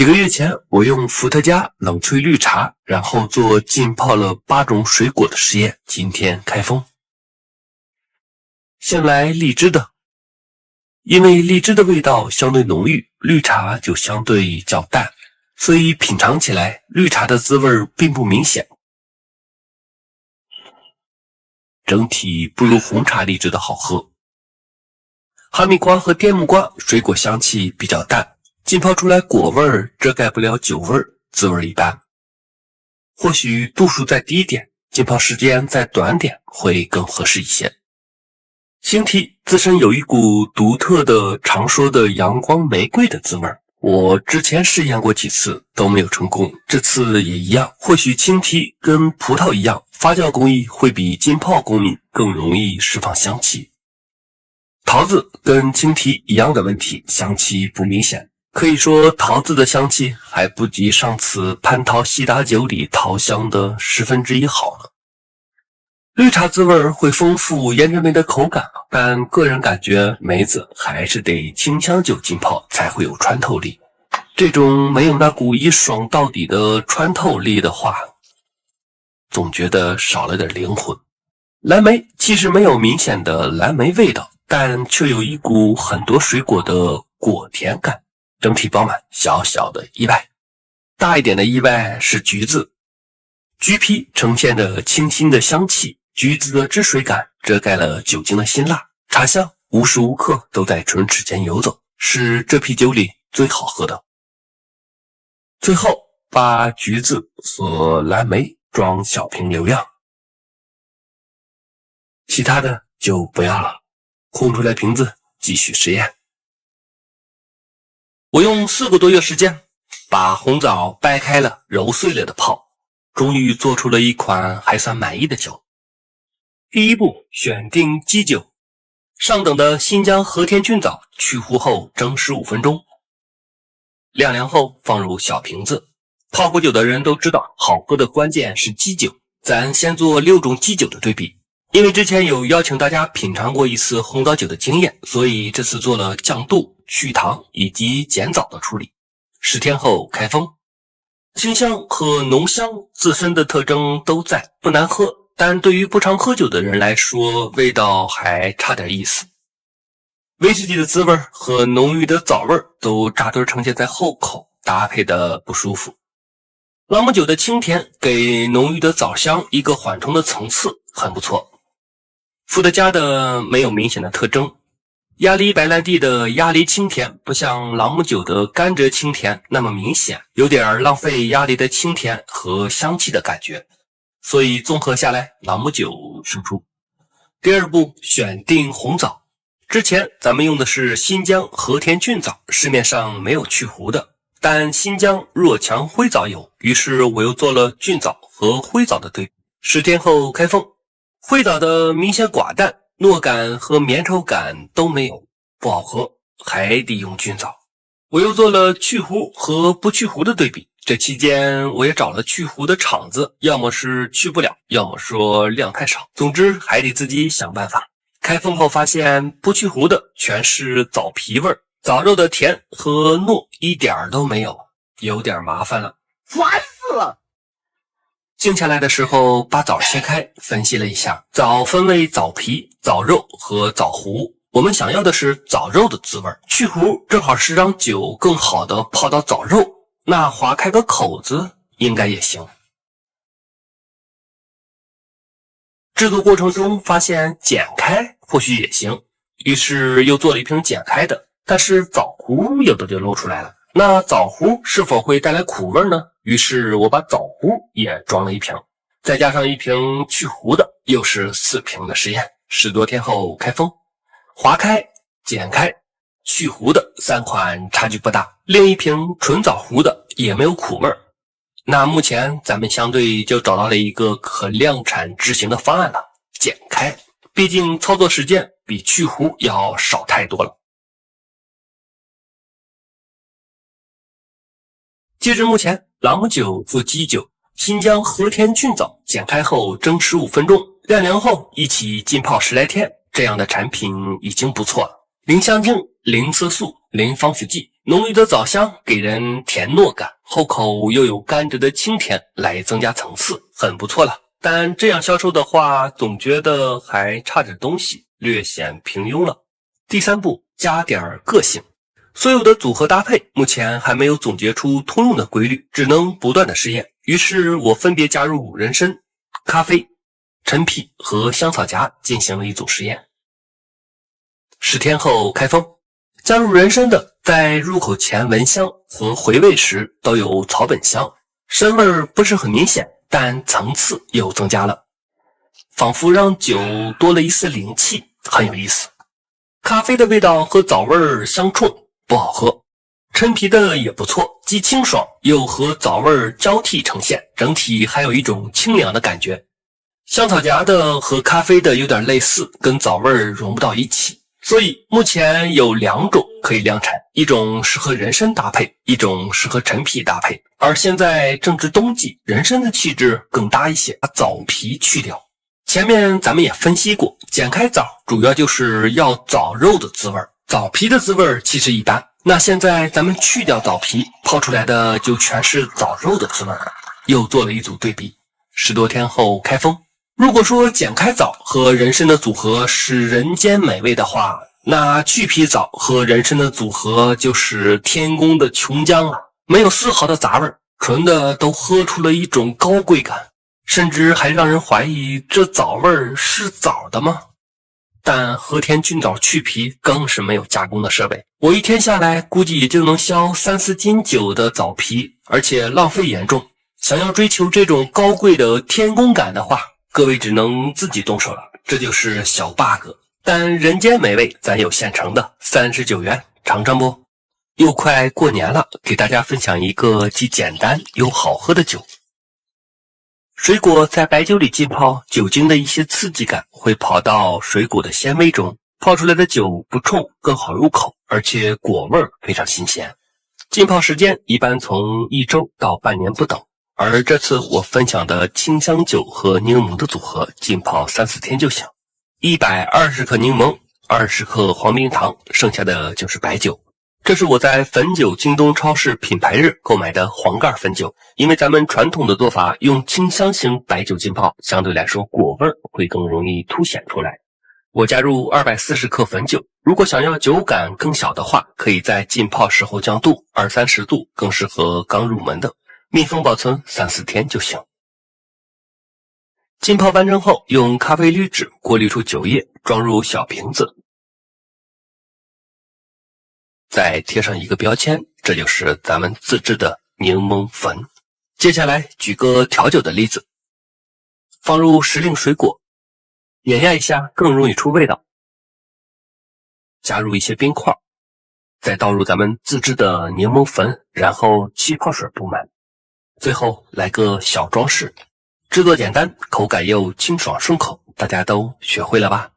几个月前，我用伏特加冷萃绿茶，然后做浸泡了8种水果的实验。今天开封。先来荔枝的，因为荔枝的味道相对浓郁，绿茶就相对较淡，所以品尝起来绿茶的滋味并不明显，整体不如红茶荔枝的好喝。哈密瓜和滇木瓜水果香气比较淡，浸泡出来果味遮盖不了酒味，滋味一般。或许度数再低点，浸泡时间再短点会更合适一些。星提自身有一股独特的常说的阳光玫瑰的滋味，我之前试验过几次都没有成功，这次也一样。或许青提跟葡萄一样，发酵工艺会比浸泡工艺更容易释放香气。桃子跟青提一样的问题，香气不明显，可以说桃子的香气还不及上次蟠桃西打酒里桃香的1/10好呢。绿茶滋味会丰富颜真梅的口感，但个人感觉梅子还是得清香酒浸泡才会有穿透力。这种没有那股一爽到底的穿透力的话，总觉得少了点灵魂。蓝莓其实没有明显的蓝莓味道，但却有一股很多水果的果甜感，整体饱满，小小的意外。大一点的意外是橘子，橘皮呈现着清新的香气，橘子的汁水感遮盖了酒精的辛辣，茶香无时无刻都在唇齿间游走，是这批酒里最好喝的。最后把橘子和蓝莓装小瓶留样，其他的就不要了，空出来瓶子继续实验。我用4个多月时间把红枣掰开了揉碎了的泡，终于做出了一款还算满意的酒。第一步，选定基酒，上等的新疆和田菌枣去核后蒸15分钟，晾凉后放入小瓶子。泡过酒的人都知道，好喝的关键是基酒。咱先做6种基酒的对比，因为之前有邀请大家品尝过一次红枣酒的经验，所以这次做了降度、去糖以及减枣的处理。10天后开封，清香和浓香自身的特征都在，不难喝，但对于不常喝酒的人来说，味道还差点意思。威士忌的滋味和浓郁的枣味都扎堆呈现在后口，搭配的不舒服。朗姆酒的清甜给浓郁的枣香一个缓冲的层次，很不错。伏特加的没有明显的特征，鸭梨白兰地的鸭梨清甜不像朗姆酒的甘蔗清甜那么明显，有点浪费鸭梨的清甜和香气的感觉，所以综合下来朗姆酒胜出。第二步，选定红枣，之前咱们用的是新疆和田菌枣，市面上没有去核的，但新疆若强灰枣有，于是我又做了菌枣和灰枣的对比。10天后开封，灰枣的明显寡淡，糯感和绵稠感都没有，不好喝，还得用菌枣。我又做了去核和不去核的对比，这期间我也找了去核的厂子，要么是去不了，要么说量太少，总之还得自己想办法。开封后发现不去核的全是枣皮味，枣肉的甜和糯一点都没有，有点麻烦了，烦死了。静下来的时候把枣切开，分析了一下，枣分为枣皮、枣肉和枣核，我们想要的是枣肉的滋味，去核正好是让酒更好的泡到枣肉，那划开个口子应该也行。制作过程中发现剪开或许也行，于是又做了一瓶剪开的，但是枣核有的就露出来了，那枣核是否会带来苦味呢？于是我把枣核也装了一瓶，再加上一瓶去核的，又是4瓶的实验。10多天后开封，划开、剪开、去核的3款差距不大，另一瓶纯枣核的也没有苦味。那目前咱们相对就找到了一个可量产执行的方案了，剪开，毕竟操作时间比去核要少太多了。截至目前，朗姆酒做基酒，新疆和田菌枣剪开后蒸15分钟，晾凉后一起浸泡10来天，这样的产品已经不错了。零香精、零色素、零防腐剂，浓郁的枣香给人甜糯感，后口又有甘蔗的清甜来增加层次，很不错了。但这样销售的话，总觉得还差点东西，略显平庸了。第3步，加点个性。所有的组合搭配目前还没有总结出通用的规律，只能不断的试验。于是我分别加入人参、咖啡、陈皮和香草荚进行了一组实验。10天后开封，加入人参的在入口前闻香和回味时都有草本香，参味不是很明显，但层次又增加了，仿佛让酒多了一丝灵气，很有意思。咖啡的味道和枣味相冲，不好喝。陈皮的也不错，既清爽又和枣味交替呈现，整体还有一种清凉的感觉。香草荚的和咖啡的有点类似，跟枣味融不到一起。所以目前有2种可以量产，一种适合人参搭配，一种适合陈皮搭配。而现在正值冬季，人参的气质更搭一些，把枣皮去掉。前面咱们也分析过，剪开枣主要就是要枣肉的滋味，枣皮的滋味其实一般。那现在咱们去掉枣皮，泡出来的就全是枣肉的滋味，又做了一组对比。10多天后开封。如果说剪开枣和人参的组合是人间美味的话，那去皮枣和人参的组合就是天宫的琼浆了，没有丝毫的杂味，纯的都喝出了一种高贵感，甚至还让人怀疑这枣味是枣的吗？但和田菌枣去皮更是没有加工的设备，我一天下来估计也就能削3-4斤酒的枣皮，而且浪费严重。想要追求这种高贵的天宫感的话，各位只能自己动手了，这就是小 bug。但人间美味咱有现成的，39元，尝尝不？又快过年了，给大家分享一个既简单又好喝的酒。水果在白酒里浸泡，酒精的一些刺激感会跑到水果的纤维中，泡出来的酒不冲，更好入口，而且果味非常新鲜。浸泡时间一般从1周到半年不等。而这次我分享的清香酒和柠檬的组合，浸泡3-4天就行。120克柠檬，20克黄冰糖，剩下的就是白酒。这是我在汾酒京东超市品牌日购买的黄盖汾酒，因为咱们传统的做法用清香型白酒浸泡，相对来说果味会更容易凸显出来。我加入240克汾酒，如果想要酒感更小的话，可以在浸泡时候降度，20-30度更适合刚入门的。密封保存3-4天就行。浸泡完成后，用咖啡滤纸过滤出酒液，装入小瓶子，再贴上一个标签，这就是咱们自制的柠檬粉。接下来举个调酒的例子，放入时令水果，碾压一下更容易出味道，加入一些冰块，再倒入咱们自制的柠檬粉，然后气泡水布满。最后来个小装饰，制作简单，口感又清爽顺口，大家都学会了吧？